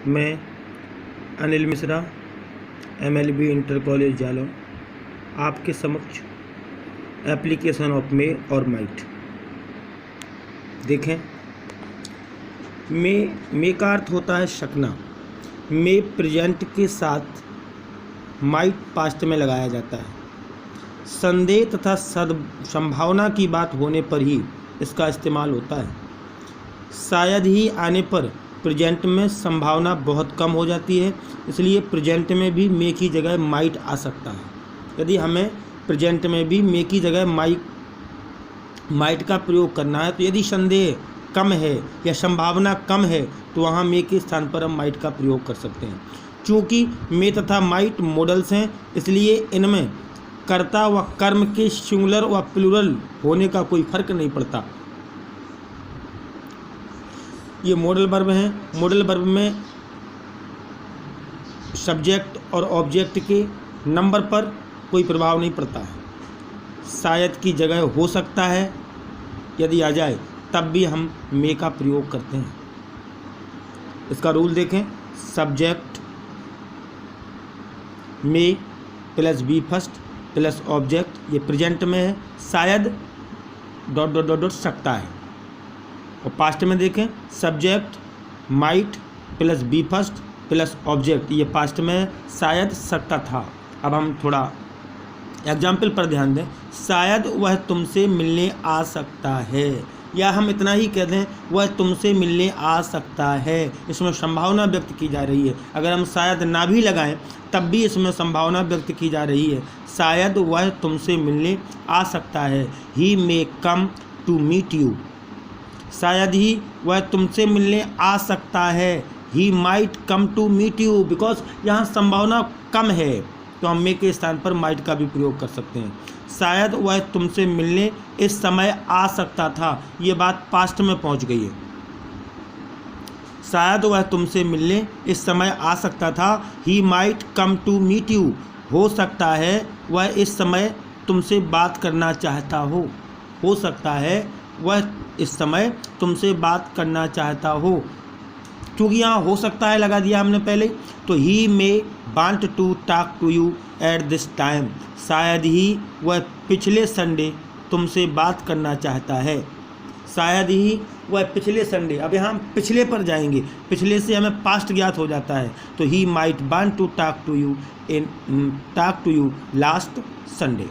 मैं Anil Mishra MLB inter college Jalaun आपके समक्ष एप्लीकेशन ऑफ मे और माइट देखें। मे का अर्थ होता है शकना। मे प्रेजेंट के साथ माइट पास्ट में लगाया जाता है। संदेह तथा संभावना की बात होने पर ही इसका इस्तेमाल होता है। शायद ही आने पर प्रेजेंट में संभावना बहुत कम हो जाती है, इसलिए प्रेजेंट में भी मे की जगह माइट आ सकता है। यदि हमें प्रेजेंट में भी मे की जगह माइट का प्रयोग करना है, तो यदि संदेह कम है या संभावना कम है तो वहाँ मे के स्थान पर हम माइट का प्रयोग कर सकते हैं। चूँकि मे तथा माइट मॉडल्स हैं, इसलिए इनमें कर्ता व कर्म के सिंगुलर व प्लूरल होने का कोई फर्क नहीं पड़ता। ये मॉडल वर्ब हैं। मॉडल वर्ब में सब्जेक्ट और ऑब्जेक्ट के नंबर पर कोई प्रभाव नहीं पड़ता है। शायद की जगह हो सकता है यदि आ जाए तब भी हम मे का प्रयोग करते हैं। इसका रूल देखें। Subject may plus B first plus object, ये प्रेजेंट में है। शायद डॉट डॉट डॉट डॉट सकता है। और पास्ट में देखें। Subject might plus B first plus object, ये पास्ट में है। शायद सकता था। अब हम थोड़ा एग्जाम्पल पर ध्यान दें। शायद वह तुमसे मिलने आ सकता है, या हम इतना ही कह दें वह तुमसे मिलने आ सकता है। इसमें संभावना व्यक्त की जा रही है। अगर हम शायद ना भी लगाएं तब भी इसमें संभावना व्यक्त की जा रही है। शायद वह तुमसे मिलने आ सकता है। He may come to meet you. शायद ही वह तुमसे मिलने आ सकता है। He might come to meet you. Because यहाँ संभावना कम है तो हम मे के स्थान पर माइट का भी प्रयोग कर सकते हैं। शायद वह तुमसे मिलने इस समय आ सकता था, ये बात पास्ट में पहुंच गई है। शायद वह तुमसे मिलने इस समय आ सकता था। He might come to meet you. हो सकता है वह इस समय तुमसे बात करना चाहता हो। हो सकता है वह इस समय तुमसे बात करना चाहता हो। क्योंकि यहाँ हो सकता है लगा दिया हमने पहले, तो he may want to talk to you at this time. शायद ही वह पिछले संडे तुमसे बात करना चाहता है। शायद ही वह पिछले संडे, अब यहाँ हम पिछले पर जाएंगे। पिछले से हमें पास्ट ज्ञात हो जाता है, तो he might want to talk to you last Sunday.